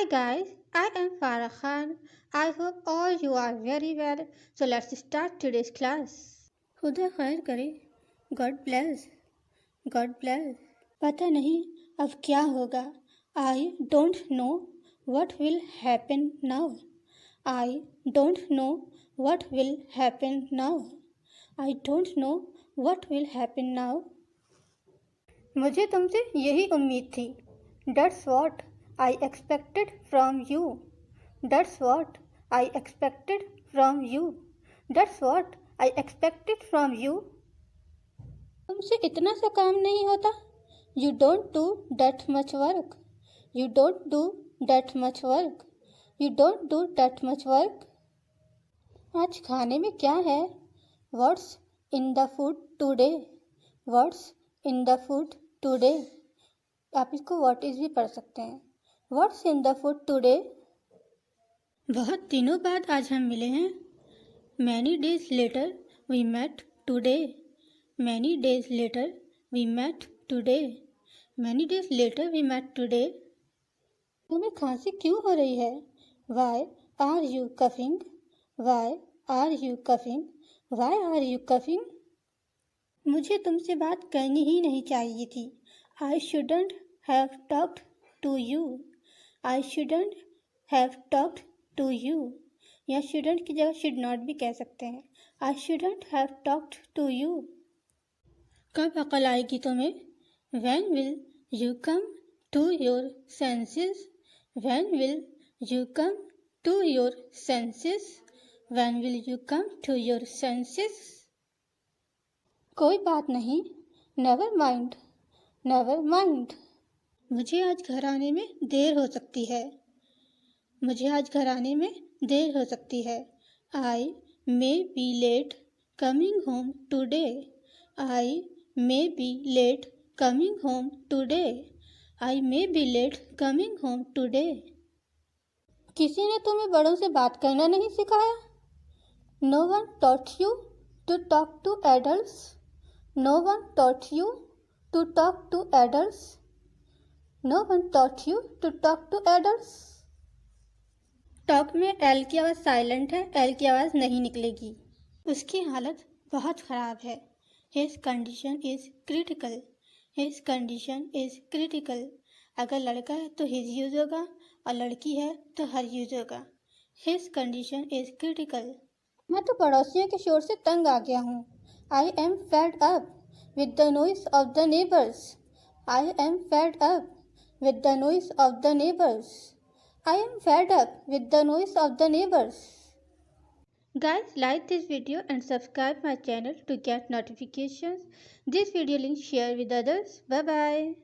guys, I am Farah Khan. I hope all you are very well. So let's start today's class. खुदा खैर करे. God bless. God bless. पता नहीं अब क्या होगा. I don't know what will happen now. I don't know what will happen now. I don't know what will happen now. मुझे तुमसे यही उम्मीद थी. That's what I expected from you. That's what I expected from you. That's what I expected from you. तुमसे इतना सा काम नहीं होता. You don't do that much work. You don't do that much work. You don't do that much work. आज खाने में क्या है? What's in the food today? What's in the food today? आप इसको what is भी पढ़ सकते हैं. What's in the food today? बहुत दिनों बाद आज हम मिले हैं. Many days later we met today. Many days later we met today. Many days later we met today. तुम्हें खांसी क्यों हो रही है? Why are you coughing? Why are you coughing? Why are you coughing? मुझे तुमसे बात करनी ही नहीं चाहिए थी. I shouldn't have talked to you. I shouldn't have talked to you. या shouldn't की जगह should not भी कह सकते हैं. I shouldn't have talked to you. कब अकल आएगी तुम्हें? When will you come to your senses? When will you come to your senses? When will you come to your senses? कोई बात नहीं. Never mind. Never mind. मुझे आज घर आने में देर हो सकती है. मुझे आज घर आने में देर हो सकती है. I may be late coming home today. I may be late coming home today. I may be late coming home today. किसी ने तुम्हें बड़ों से बात करना नहीं सिखाया? No one taught you to talk to adults. No one taught you to talk to adults. No one taught you to talk to adults. Talk में एल की आवाज़ साइलेंट है. एल की आवाज़ नहीं निकलेगी. उसकी हालत बहुत ख़राब है. His condition is critical. His condition is critical. अगर लड़का है तो his यूज़ होगा और लड़की है तो her यूज़ होगा. His condition is critical. मैं तो पड़ोसियों के शोर से तंग आ गया हूँ. I am fed up with the noise of the neighbors. I am fed up with the noise of the neighbors. I am fed up with the noise of the neighbors. Guys, like this video and subscribe my channel to get notifications. This video link share with others. Bye bye.